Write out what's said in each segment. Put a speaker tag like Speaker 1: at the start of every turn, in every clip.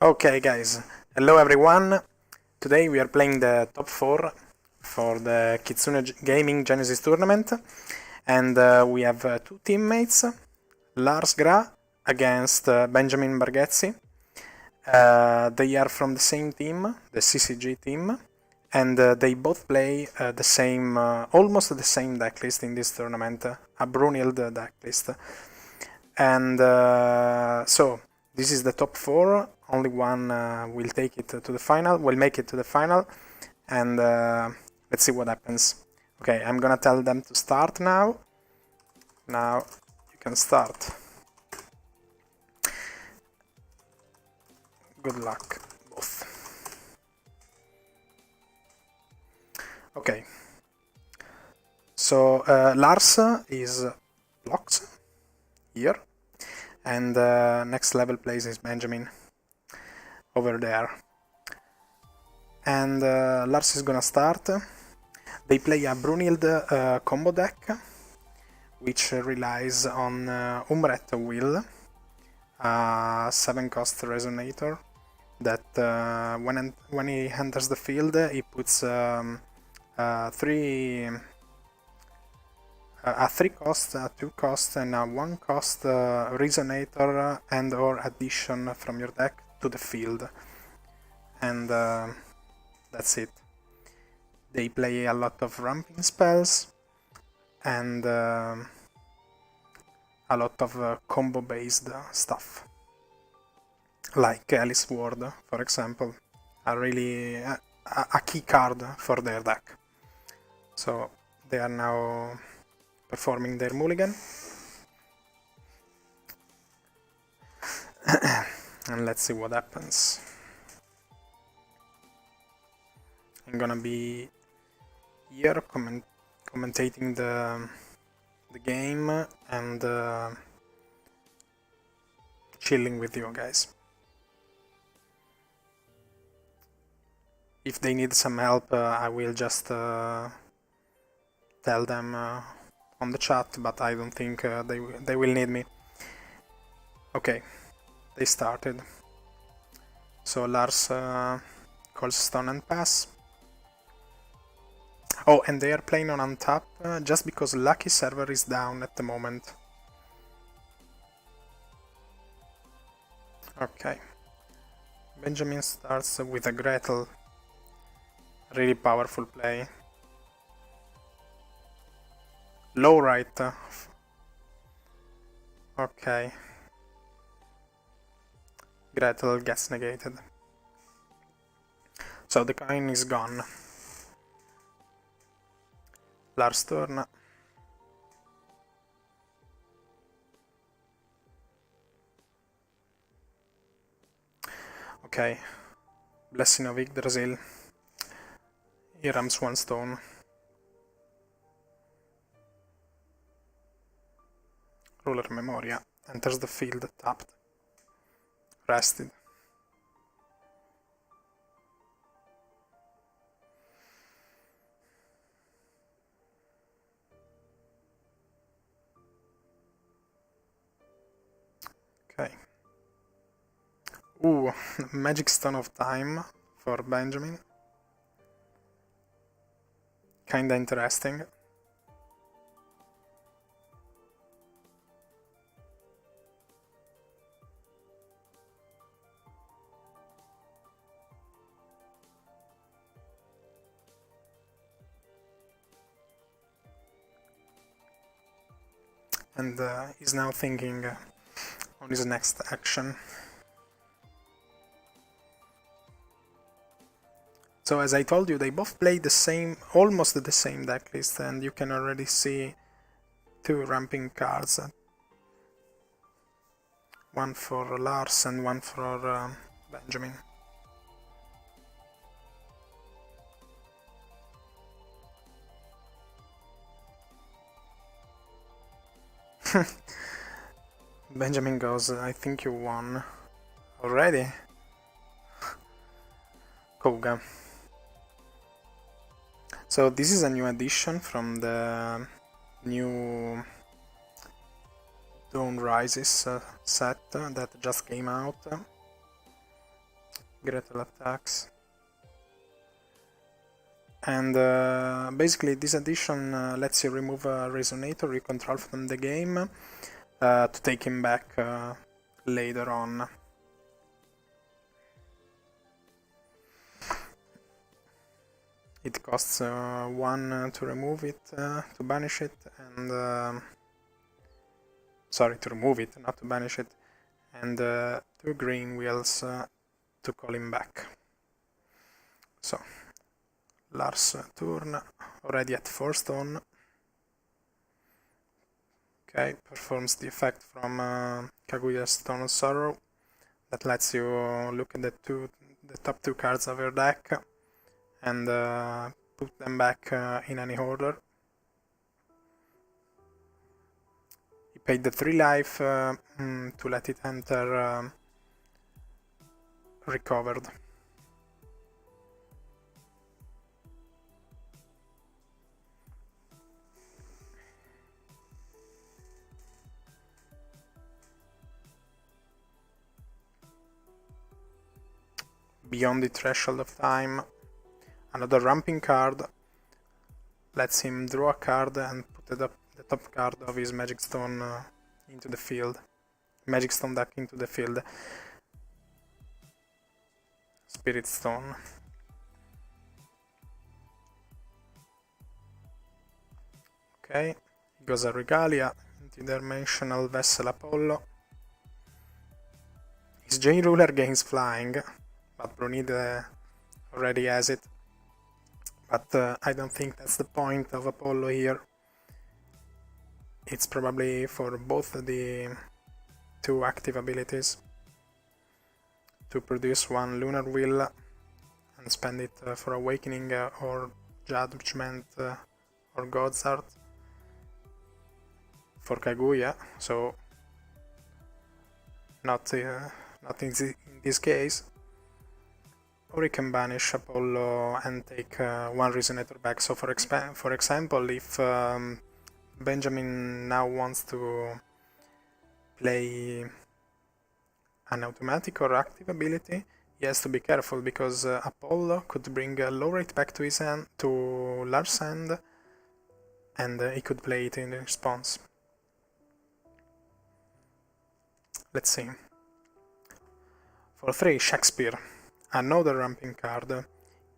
Speaker 1: Okay guys, hello everyone. Today we are playing the top 4 for the Kitsune Gaming Genesis tournament, and we have two teammates, Lars Gra against Benjamin Bargetzi. They are from the same team, the CCG team, and they both play the same, almost the same decklist in this tournament, a Brunhild decklist. And so this is the top 4. Only one will take it to the final. Will make it to the final, and let's see what happens. Okay, I'm gonna tell them to start now. Now you can start. Good luck, both. Okay. So Lars is blocks here, and next level plays is Benjamin over there. And Lars is gonna start. They play a Brunhild combo deck, which relies on Umret Will, a 7-cost resonator that when he enters the field, he puts a 3-cost, a 2-cost, and a 1-cost resonator and or addition from your deck to the field. And that's it. They play a lot of ramping spells and a lot of combo-based stuff, like Alice Ward, for example, are really a key card for their deck. So they are now performing their mulligan. And let's see what happens. I'm gonna be here commentating the game and chilling with you guys. If they need some help, I will just tell them on the chat, but I don't think they will need me. Okay, they started. So Lars calls Stone and Pass. Oh, and they are playing on untap just because Lucky server is down at the moment. Okay. Benjamin starts with a Gretel. Really powerful play. Low right. Okay. Gretel gets negated. So the coin is gone. Lars' turn. Okay. Blessing of Yggdrasil. He ramps one stone. Ruler Memoria enters the field tapped. Rested. Okay. Ooh, Magic Stone of Time for Benjamin. Kinda interesting. And he's now thinking on his next action. So as I told you, they both play the same, almost the same decklist, and you can already see two ramping cards. One for Lars and one for Benjamin. Benjamin goes, I think you won already. Koga. So this is a new addition from the new Dawn Rises set that just came out. Gretel attacks. And basically this addition lets you remove a resonator you control from the game to take him back later on. It costs 1 to remove it, to banish it, and sorry, to remove it, not to banish it, and 2 green wheels to call him back. So, Lars' turn, already at 4 stone. Okay, performs the effect from Kaguya's Stone of Sorrow that lets you look at the top 2 cards of your deck and put them back in any order. He paid the 3 life to let it enter recovered. Beyond the threshold of time, another ramping card lets him draw a card and put the top card of his Magic Stone into the field. Magic Stone deck into the field. Spirit Stone. Okay, he goes a Regalia, Interdimensional Vessel Apollo. His J-Ruler gains flying, but Brunhild already has it. But I don't think that's the point of Apollo here. It's probably for both the 2 active abilities to produce 1 Lunar Will and spend it for Awakening or Judgment or God's Heart for Kaguya, so not in this case. Or he can banish Apollo and take 1 Resonator back. So for example, if Benjamin now wants to play an automatic or active ability, he has to be careful because Apollo could bring a low rate back to his hand, to Lars' hand, and he could play it in response. Let's see. For 3, Shakespeare. Another ramping card.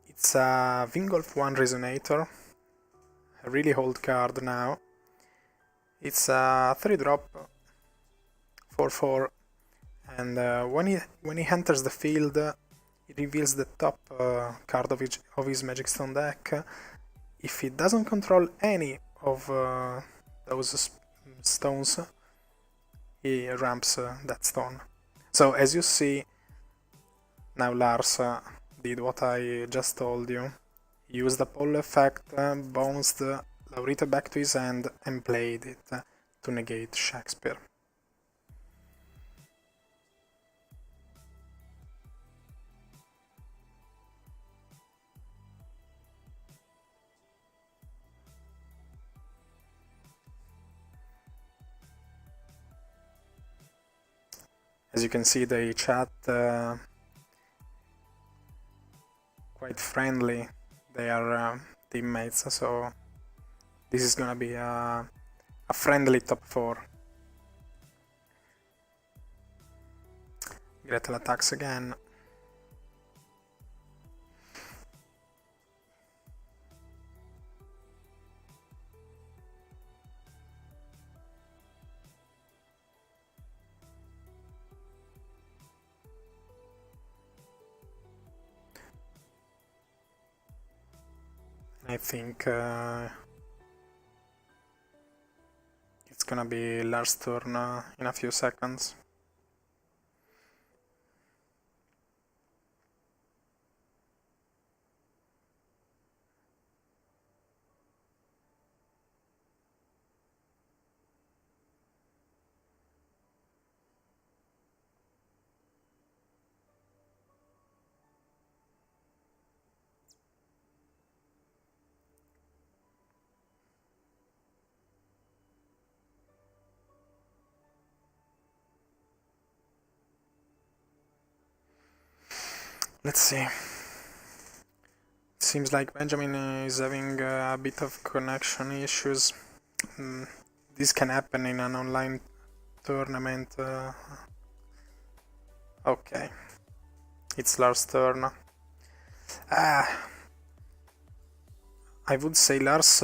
Speaker 1: It's a Vingolf 1 Resonator, a really old card now. It's a 3-drop, 4/4, and when he enters the field, it reveals the top card of his Magic Stone deck. If he doesn't control any of those stones, he ramps that stone. So as you see, now Lars did what I just told you. He used the Apollo effect, bounced Laurita back to his hand and played it to negate Shakespeare. As you can see, the chat quite friendly. They are teammates, so this is gonna be a friendly top 4. Gretel attacks again. I think it's gonna be Lars' turn in a few seconds. Let's see. Seems like Benjamin is having a bit of connection issues. This can happen in an online tournament. Okay. It's Lars' turn. I would say Lars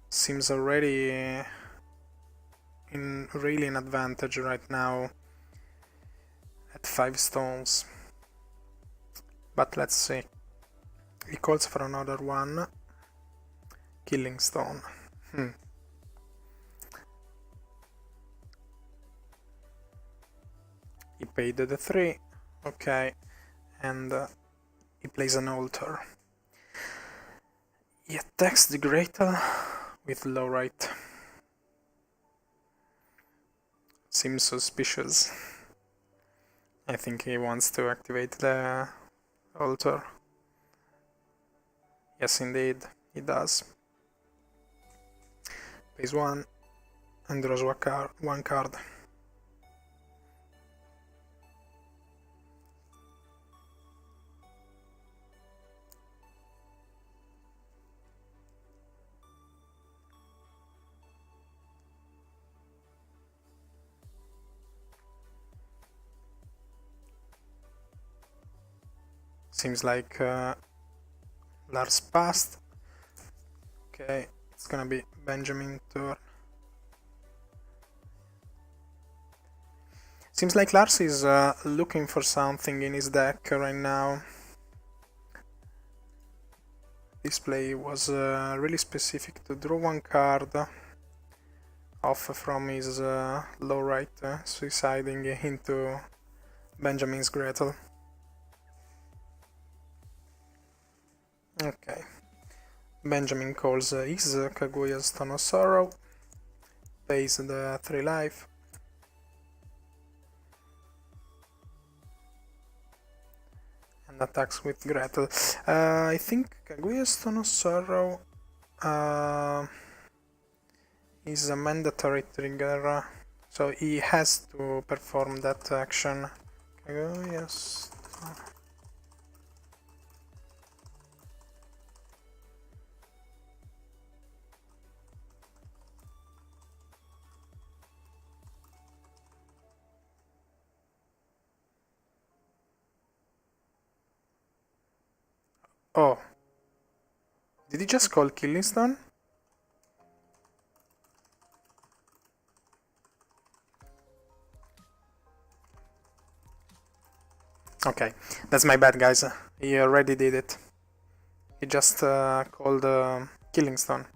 Speaker 1: seems already really in advantage right now at 5 stones. But let's see. He calls for another one. Killing stone. He paid the 3. Okay. And he plays an altar. He attacks the Greater with low right. Seems suspicious. I think he wants to activate the altar. Yes, indeed, he does. Pays 1 and draws one card. Seems like Lars passed. Okay, it's gonna be Benjamin's turn. Seems like Lars is looking for something in his deck right now. This play was really specific to draw one card off from his low right, suiciding into Benjamin's Gretel. Okay. Benjamin calls his Kaguya's Stone of Sorrow, pays the 3 life, and attacks with Gretel. I think Kaguya's Stone of Sorrow is a mandatory trigger, so he has to perform that action. Kaguya's Oh. Did he just call Killing Stone? Okay, that's my bad, guys. He already did it. He just called Killing Stone.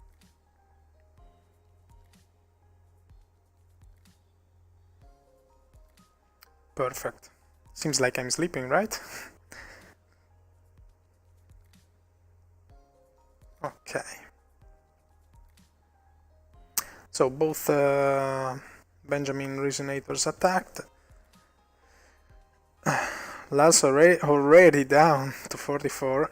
Speaker 1: Perfect. Seems like I'm sleeping, right? Okay. So both Benjamin Resonators attacked. Lars already down to 44.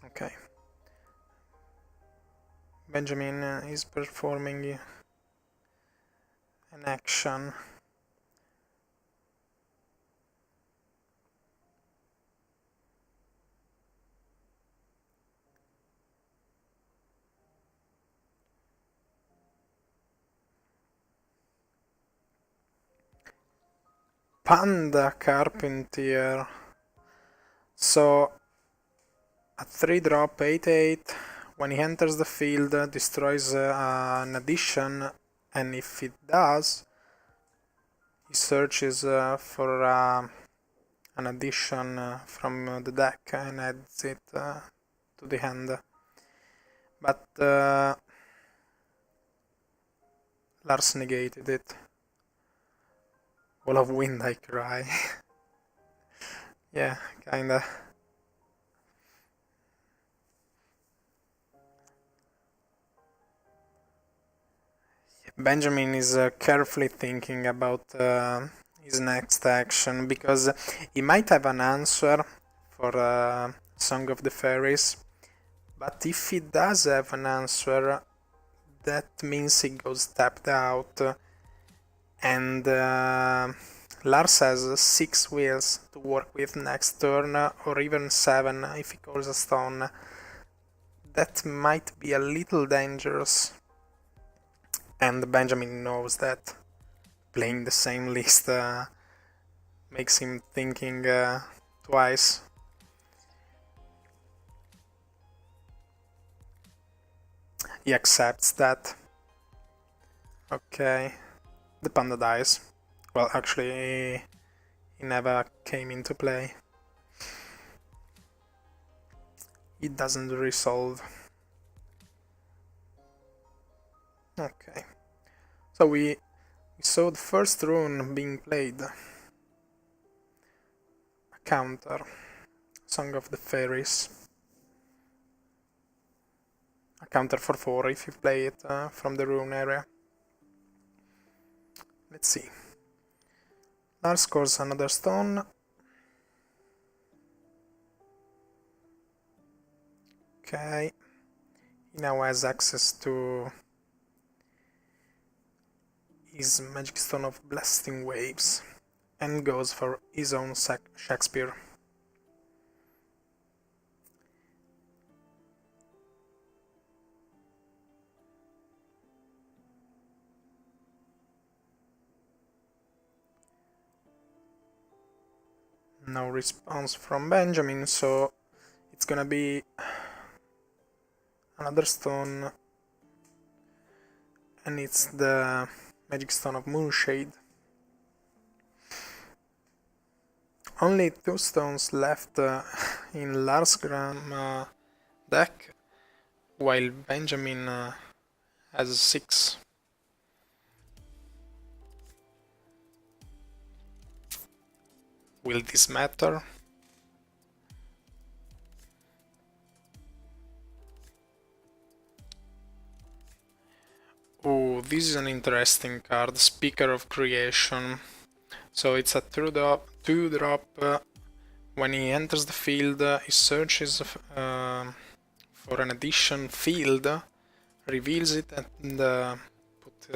Speaker 1: Okay. Benjamin is performing an action. Panda Carpentier. So a 3-drop 8/8. When he enters the field, destroys an addition, and if it does, he searches for an addition from the deck and adds it to the hand. But Lars negated it. Wall of Wind, I cry. Yeah, kinda. Benjamin is carefully thinking about his next action, because he might have an answer for Song of the Fairies, but if he does have an answer, that means he goes tapped out, and Lars has 6 wheels to work with next turn, or even 7 if he calls a stone. That might be a little dangerous, and Benjamin knows that. Playing the same list makes him thinking twice. He accepts that. Okay. The panda dies. Well, actually, he never came into play. It doesn't resolve. Okay. So we saw the first rune being played. A counter. Song of the Fairies. A counter for 4 if you play it from the rune area. Let's see. Lars scores another stone. Okay. He now has access to his Magic Stone of Blasting Waves and goes for his own Shakespeare. No response from Benjamin, so it's gonna be another stone, and it's the Magic Stone of Moonshade. Only 2 stones left in Lars Gram deck, while Benjamin has 6. Will this matter? Oh, this is an interesting card, Speaker of Creation. So it's a 2-drop. When he enters the field, he searches for an addition field, reveals it, and put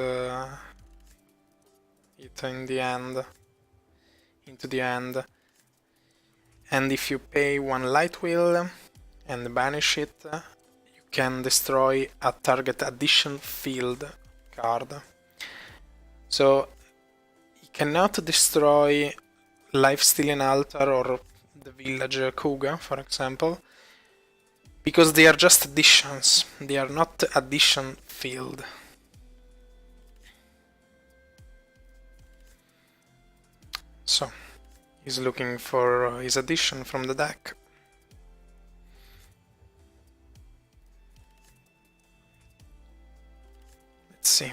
Speaker 1: it in the end, into the end. And if you pay 1 light wheel and banish it, you can destroy a target addition field card. So you cannot destroy Life-Stealing Altar or the Village Kuga, for example, because they are just additions, they are not addition field. So he's looking for his addition from the deck. Let's see.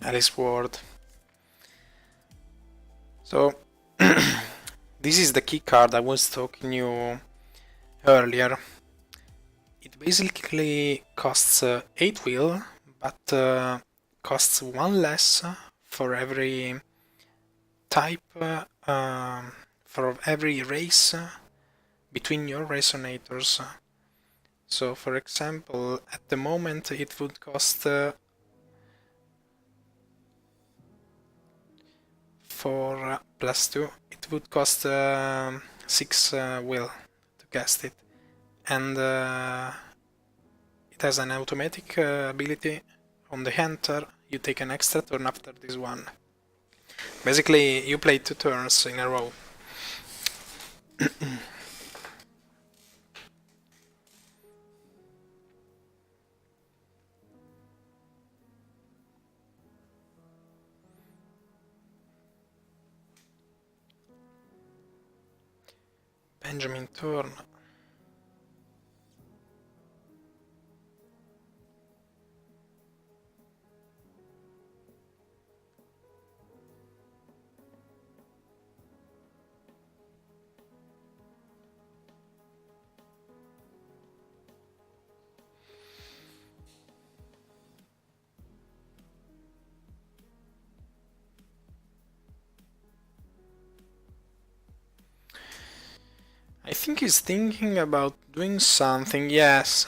Speaker 1: Alice Ward. So this is the key card I was talking you earlier. It basically costs 8 wheel, but costs 1 less for every type, for every race between your resonators. So for example, at the moment it would cost 4 plus 2, it would cost 6 will to cast it, and it has an automatic ability on the enter. You take an extra turn after this one. Basically you play 2 turns in a row. Benjamin turn. I think he's thinking about doing something, yes,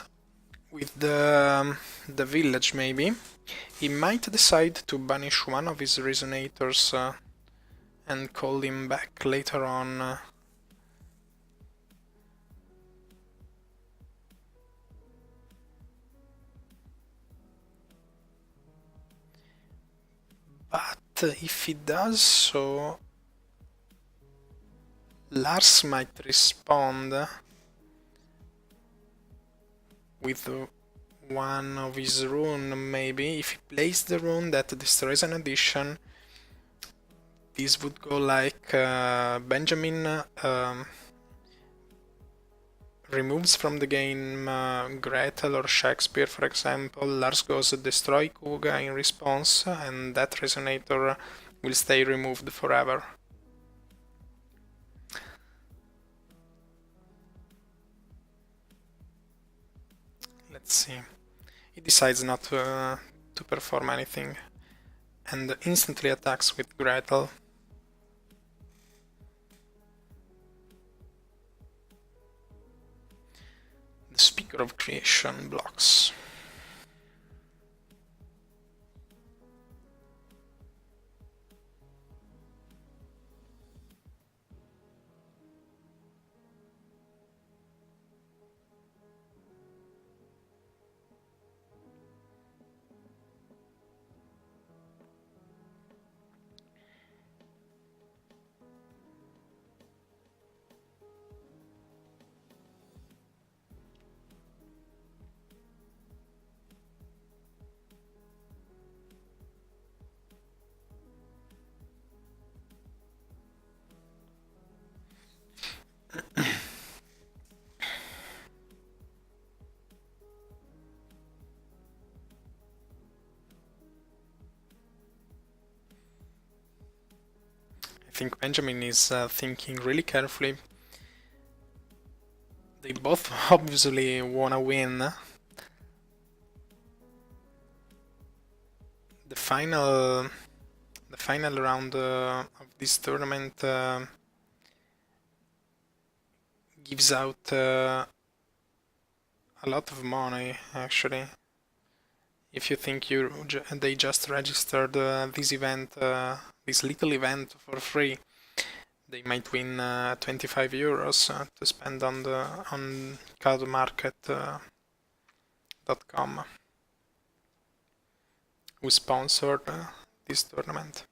Speaker 1: with the village maybe. He might decide to banish one of his resonators and call him back later on. But if he does so, Lars might respond with one of his rune, maybe. If he plays the rune that destroys an addition, this would go like Benjamin removes from the game Gretel or Shakespeare, for example. Lars goes destroy Kuga in response, and that resonator will stay removed forever. Let's see. He decides not to perform anything and instantly attacks with Gretel. The Speaker of Creation blocks. I think Benjamin is thinking really carefully. They both obviously wanna win. The final round of this tournament gives out a lot of money, actually. If you think they just registered this event, this little event for free, they might win 25 euros to spend on cardmarket.com, who sponsored this tournament.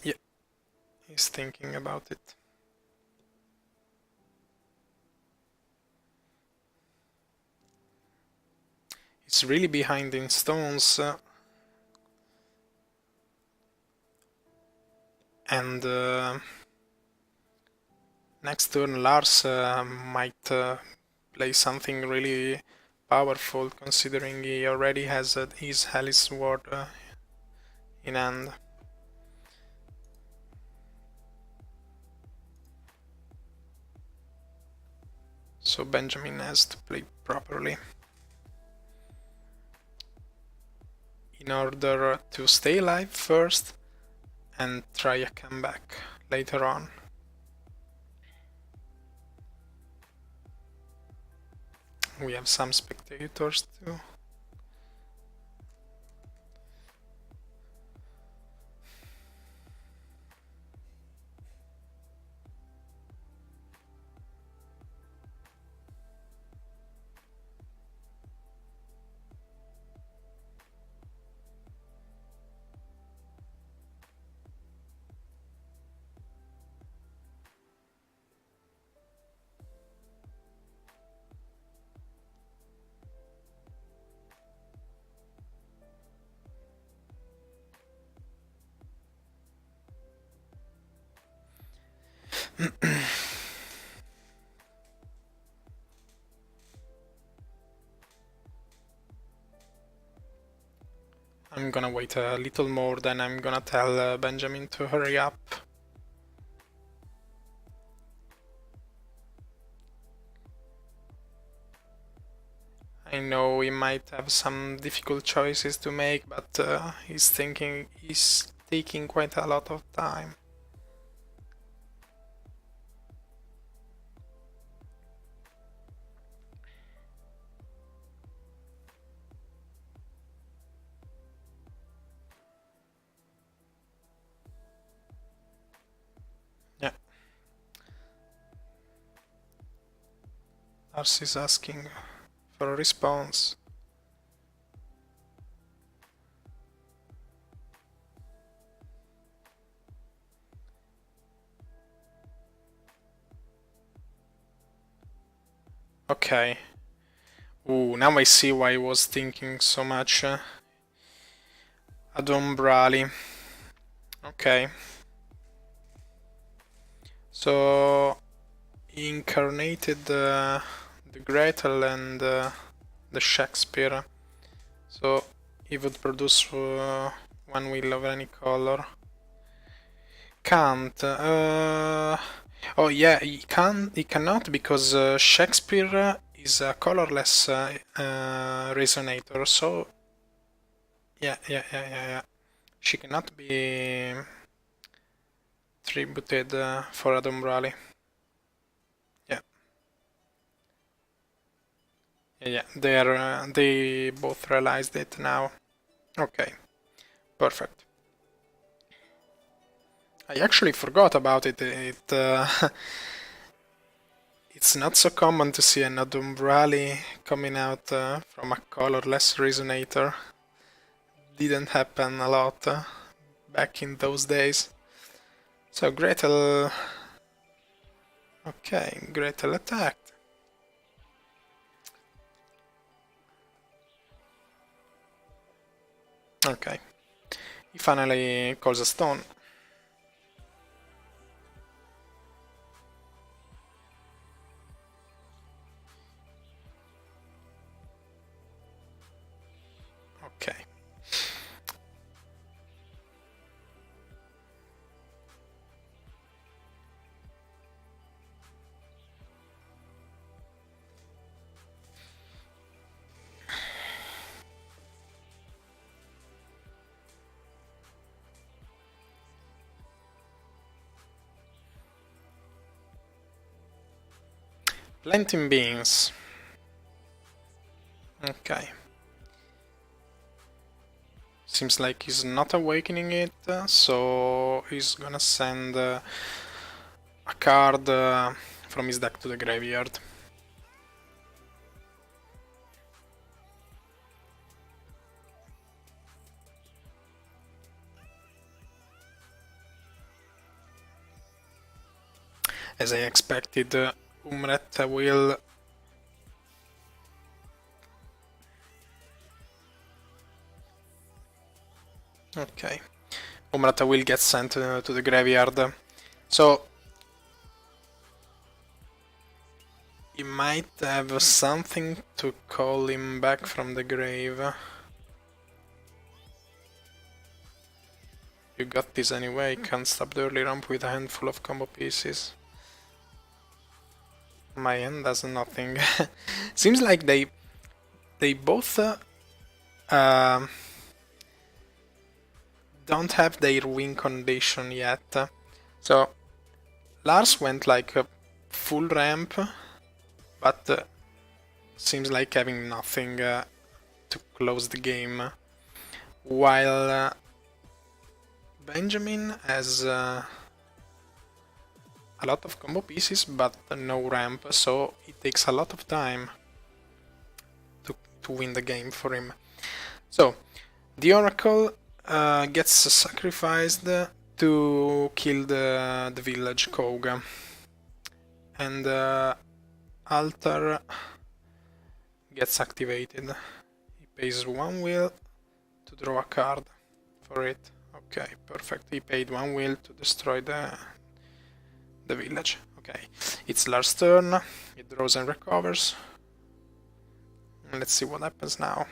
Speaker 1: Yeah, he's thinking about it. It's really behind in stones, and next turn Lars might play something really powerful, considering he already has his Hellish Sword in hand. So Benjamin has to play properly in order to stay alive first and try a comeback later on. We have some spectators too. I'm gonna wait a little more, then I'm gonna tell Benjamin to hurry up. I know he might have some difficult choices to make, but he's taking quite a lot of time. Darcy's asking for a response. Okay. Ooh, now I see why I was thinking so much. Adombrali. Okay. So he incarnated the Gretel and the Shakespeare. So he would produce one wheel of any color. Can't. Oh yeah, he can. He cannot because Shakespeare is a colorless resonator. So yeah. She cannot be tributed for Adombrali. Yeah. They both realized it now. Okay, perfect. I actually forgot about it. It's not so common to see an Adombrali coming out from a colorless resonator. Didn't happen a lot back in those days. So Gretel... Okay, Gretel attacked. Okay. He finally calls a stone. Okay. Planting beans. Okay. Seems like he's not awakening it, so he's gonna send a card from his deck to the graveyard. As I expected, Umret will... Okay. Umrata will get sent to the graveyard. So he might have something to call him back from the grave. You got this anyway, can't stop the early ramp with a handful of combo pieces. My hand does nothing. Seems like they both don't have their win condition yet. So Lars went like a full ramp, but seems like having nothing to close the game, while Benjamin has a lot of combo pieces but no ramp, so it takes a lot of time to win the game for him. So the Oracle gets sacrificed to kill the village Koga, and Altar gets activated. He pays one wheel to draw a card for it. Okay, perfect. He paid one wheel to destroy the village. Okay, it's Lars' turn. He draws and recovers. Let's see what happens now.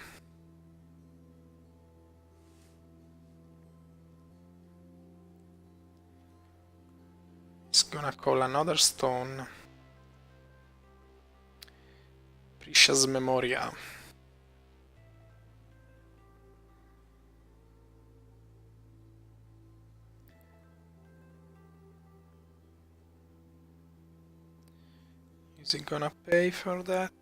Speaker 1: He's gonna call another stone. Precious Memoria. Is he gonna pay for that?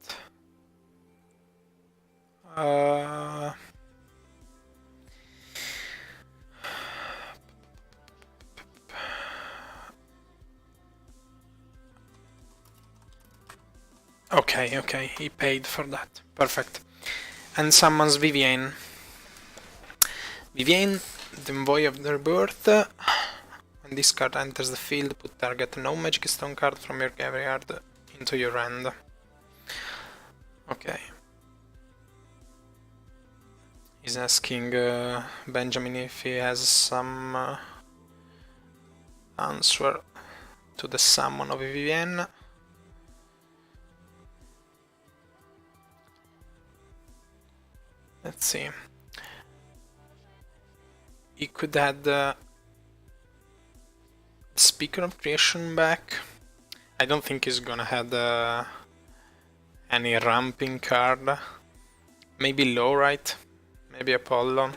Speaker 1: Okay, okay, he paid for that. Perfect. And summons Vivienne. Vivienne, the envoy of their birth. When this card enters the field, put target no magic stone card from your graveyard into your hand. Okay. He's asking Benjamin if he has some answer to the summon of Vivienne. Let's see. He could add the Speaker of Creation back. I don't think he's gonna have any ramping card. Maybe Lowrite, maybe Apollon.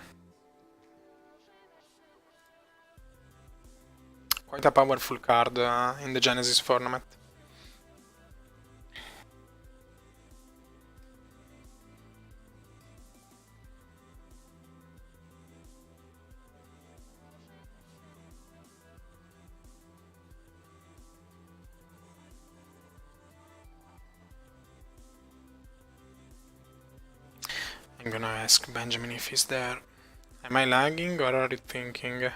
Speaker 1: Quite a powerful card in the Genesis format. I'm gonna ask Benjamin if he's there. Am I lagging or are you thinking?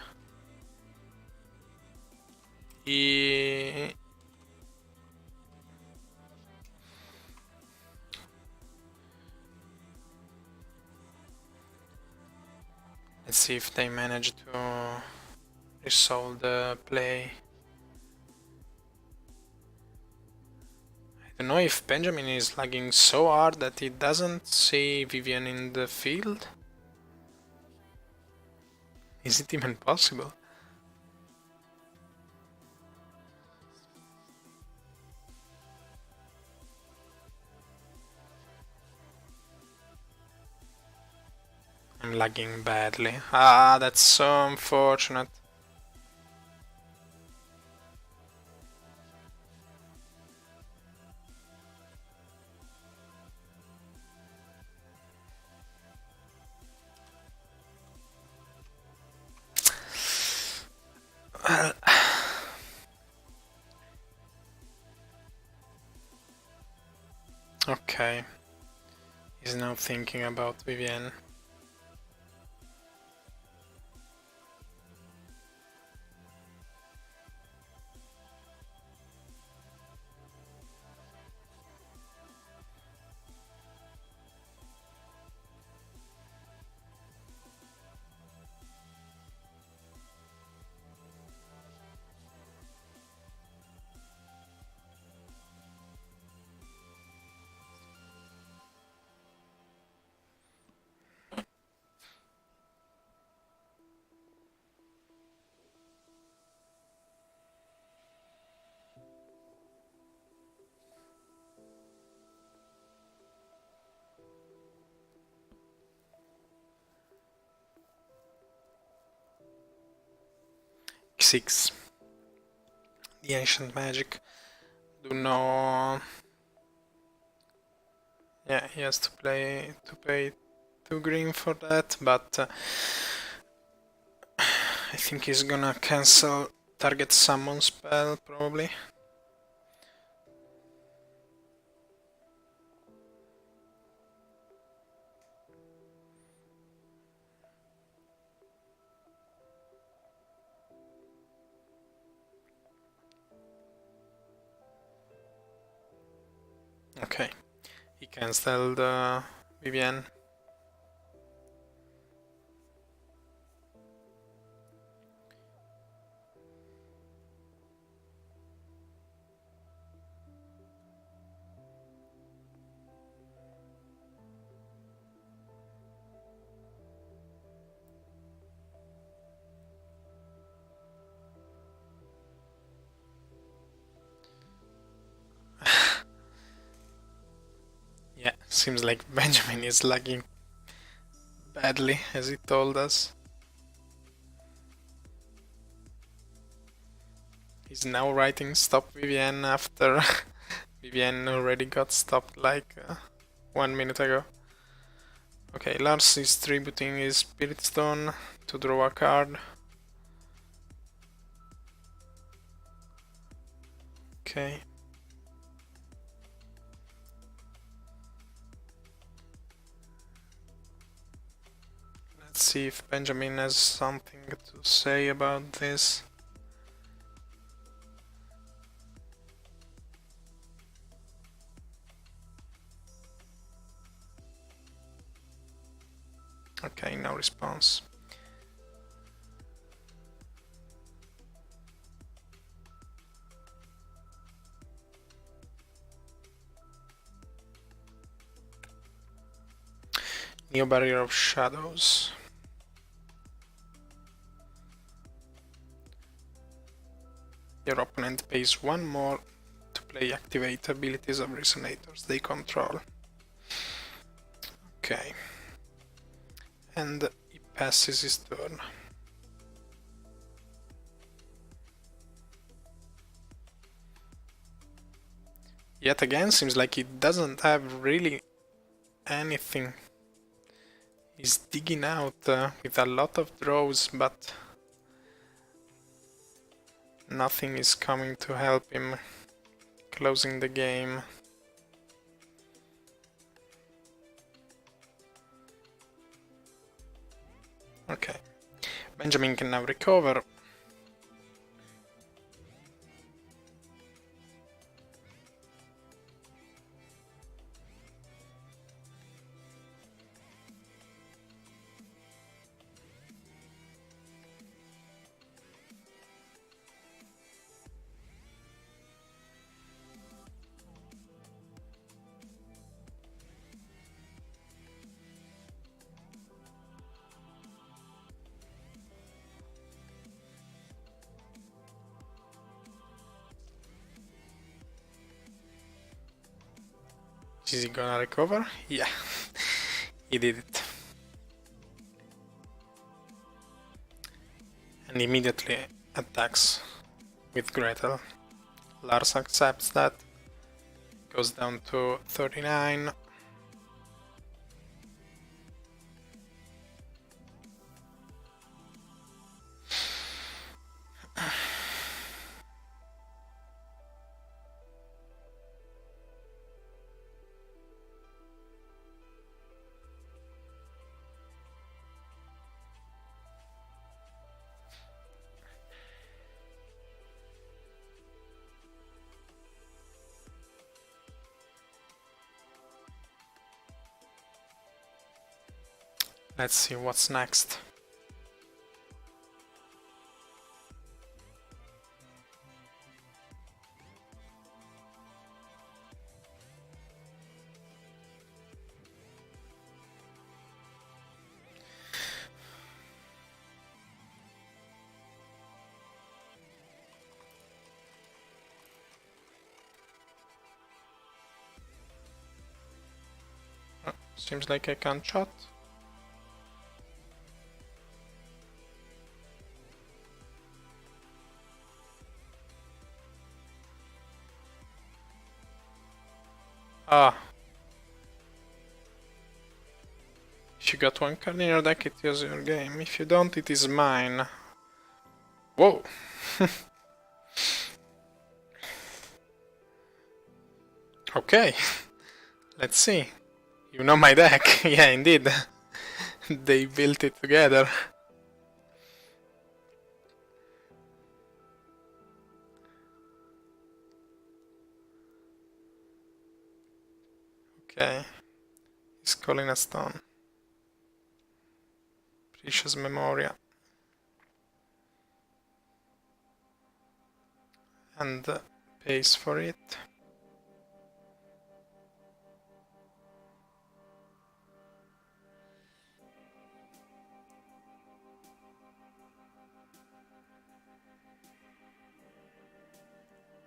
Speaker 1: Let's see if they manage to resolve the play. I don't know if Benjamin is lagging so hard that he doesn't see Vivian in the field. Is it even possible? I'm lagging badly. Ah, that's so unfortunate. Well, okay. He's now thinking about Vivienne. Six. The ancient magic. Do know. Yeah, he has to pay 2 green for that, but I think he's gonna cancel target summon spell probably. Okay, he cancelled Vivienne. Yeah, seems like Benjamin is lagging badly, as he told us. He's now writing stop Vivienne after Vivienne already got stopped like 1 minute ago. Okay, Lars is tributing his Spirit Stone to draw a card. Okay. see if Benjamin has something to say about this. Okay, no response. New barrier of shadows. Your opponent pays one more to play activate abilities of resonators they control. Okay. And he passes his turn. Yet again, seems like he doesn't have really anything. He's digging out with a lot of draws, but nothing is coming to help him closing the game. Okay, Benjamin can now recover. Is he gonna recover? Yeah, he did it. And immediately attacks with Gretel. Lars accepts that, goes down to 39. Let's see what's next. Oh, seems like I can't shot. Ah. If you got one card in your deck, it is your game. If you don't, it is mine. Whoa! Okay, let's see. You know my deck. Yeah, indeed. They built it together. Okay. He's calling a stone. Precious Memoria. And pays for it.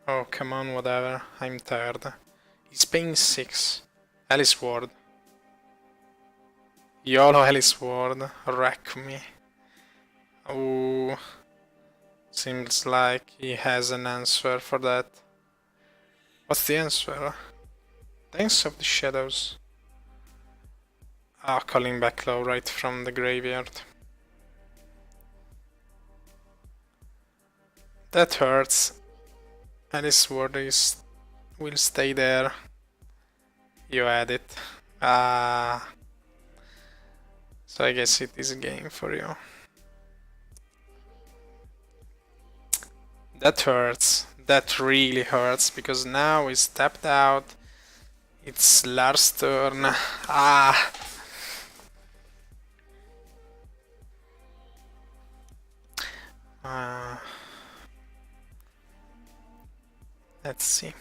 Speaker 1: Oh, come on, whatever. I'm tired. He's paying 6. Alice Ward. YOLO Alice Ward. Wreck me. Ooh. Seems like he has an answer for that. What's the answer? Dance of the Shadows. Ah, calling back low right from the graveyard. That hurts. Alice Ward will stay there. You had it. Ah. So I guess it is a game for you. That hurts. That really hurts, because now he's tapped out. It's Lars' turn. Ah! Let's see.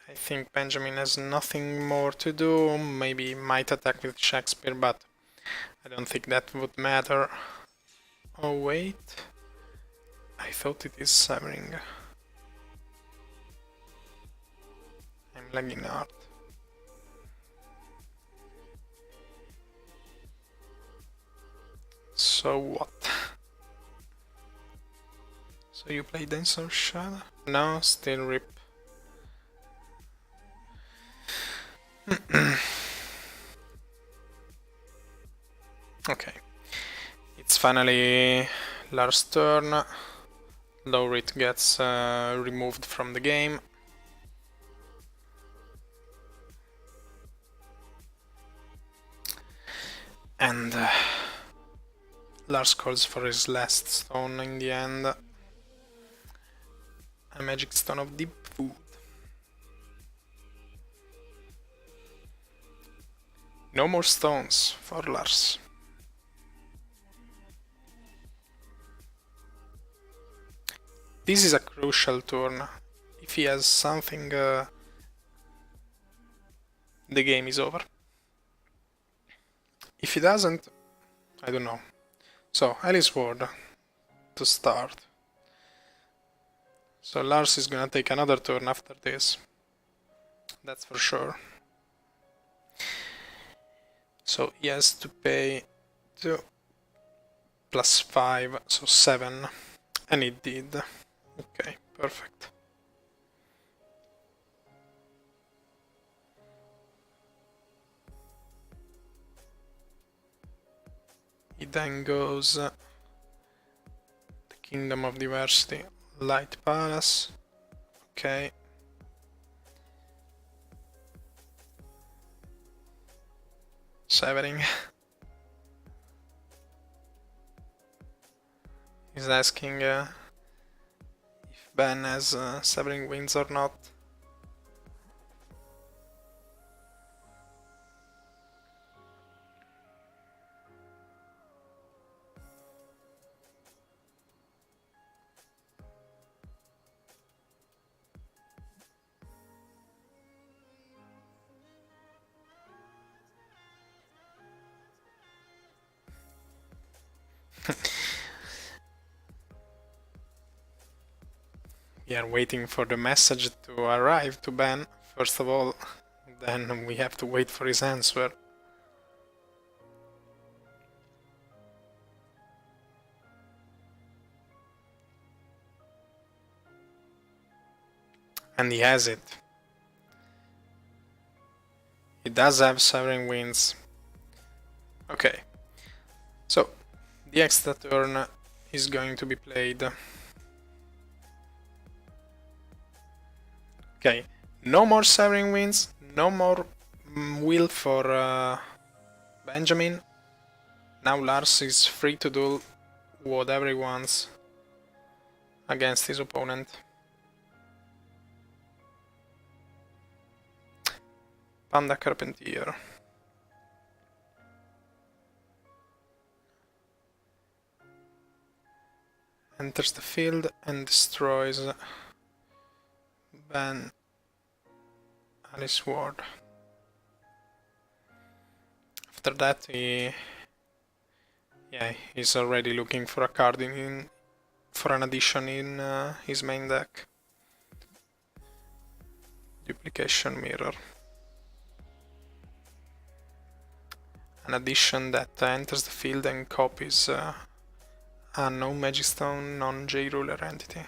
Speaker 1: I think Benjamin has nothing more to do. Maybe might attack with Shakespeare, but I don't think that would matter. Oh wait, I thought it is severing. I'm lagging hard. So what? So you play Dancer Shadow? No, still rip. Okay. It's finally Lars' turn. Laurit gets removed from the game. And Lars calls for his last stone in the end. A magic stone of deep food. No more stones for Lars. This is a crucial turn. If he has something, the game is over. If he doesn't, I don't know. So, Alice Ward to start. So Lars is gonna take another turn after this. That's for sure. So he has to pay 2 plus 5, so 7. And it did. Okay, perfect. He then goes the Kingdom of Diversity, Light Palace. Okay. Severing. He's asking if Ben has Severing Winds or not. We are waiting for the message to arrive to Ben, first of all, then we have to wait for his answer. And he has it. He does have Severing Winds. Okay. So, the extra turn is going to be played. Okay, no more Severing Winds, no more will for Benjamin. Now Lars is free to do whatever he wants against his opponent. Panda Carpentier. Enters the field and destroys Ben Alice Ward. After that he's already looking for a card for an addition in his main deck. Duplication Mirror. An addition that enters the field and copies a no Magic Stone, non-J-Ruler entity.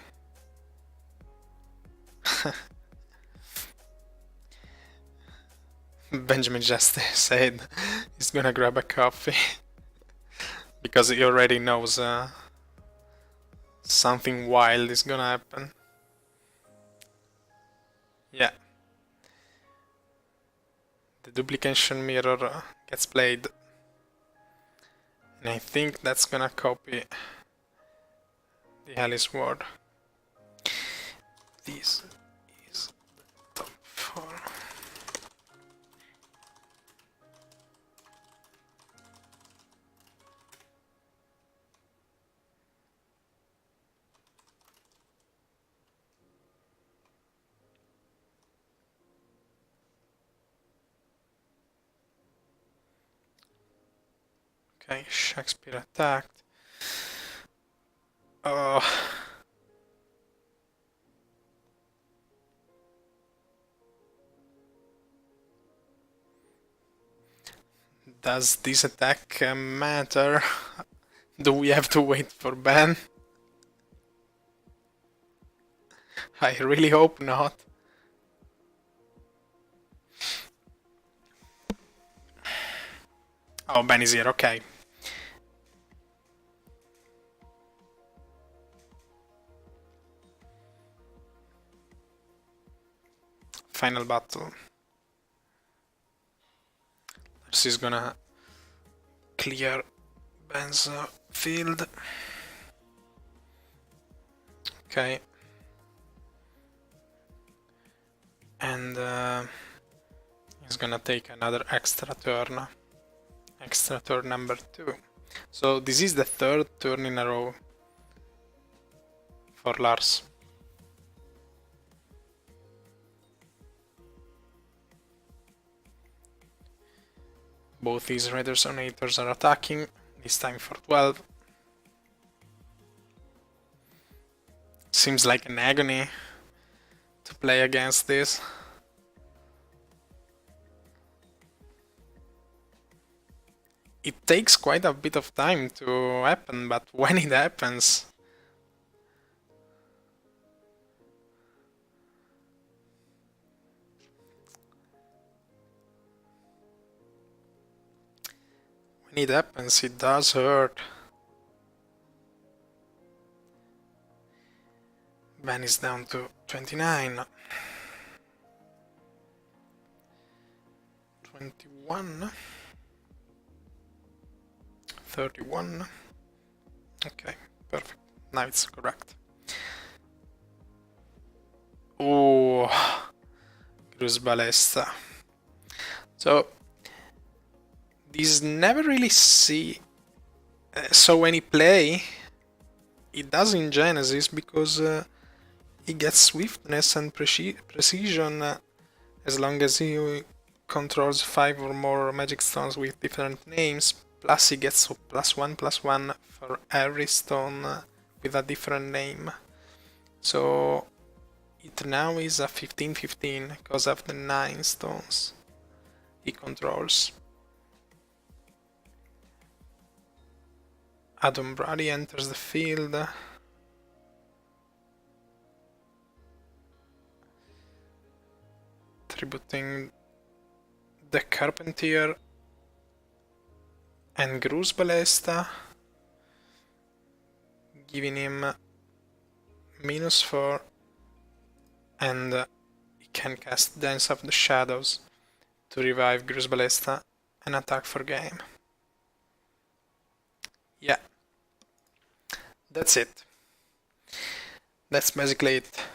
Speaker 1: Benjamin just said he's gonna grab a coffee because he already knows something wild is gonna happen. Yeah. The duplication mirror gets played. And I think that's gonna copy the Alice word. This is the top 4. Okay, Shakespeare attacked. Oh. Does this attack matter? Do we have to wait for Ben? I really hope not. Oh, Ben is here, okay. Final battle. Lars is gonna clear Ben's field. Okay. And he's gonna take another extra turn. Extra turn number 2. So this is the 3rd turn in a row for Lars. Both these resonators are attacking, this time for 12. Seems like an agony to play against this. It takes quite a bit of time to happen, but when it happens... When it happens, it does hurt. Ben is down to 29. 21. 31. Okay, perfect. Now it's correct. Oh, Cruz Ballesta. So, this never really saw any play. It does in Genesis because he gets swiftness and precision as long as he controls 5 or more magic stones with different names. Plus he gets +1/+1 for every stone with a different name. So it now is a 15/15 because of the 9 stones he controls. Adam Brady enters the field. Tributing the Carpentier and Gruz Ballesta, giving him -4, and he can cast Dance of the Shadows to revive Gruz Ballesta and attack for game. Yeah, that's it. That's basically it.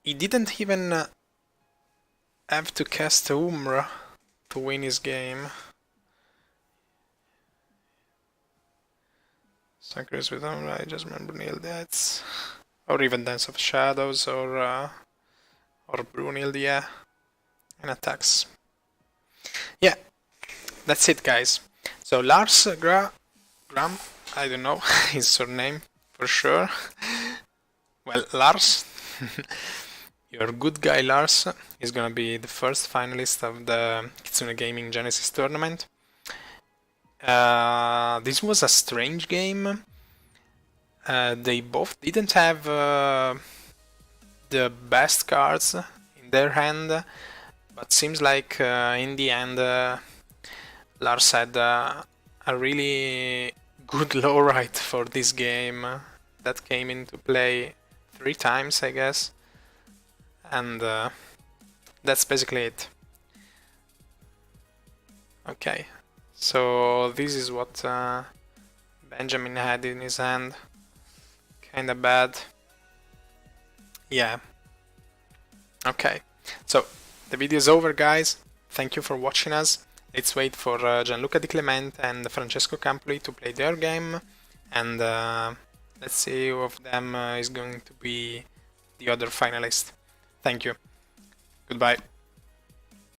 Speaker 1: He didn't even have to cast Umbra to win his game. Sacrifice with Umbra, I just remember Brunhild, that's... Or even Dance of Shadows, or Brunhild, yeah. And attacks. Yeah, that's it, guys. So Lars Gram, I don't know his surname for sure. Well, Lars, your good guy Lars is gonna be the first finalist of the Kitsune Gaming Genesis tournament. This was a strange game. They both didn't have the best cards in their hand, But seems like in the end Lars had a really good lowride for this game that came into play 3 times, I guess, and that's basically it. Okay, so this is what Benjamin had in his hand. Kinda bad. Yeah. Okay, so the video is over, guys. Thank you for watching us. Let's wait for Gianluca Di Clement and Francesco Campoli to play their game, and let's see who of them is going to be the other finalist. Thank you. Goodbye.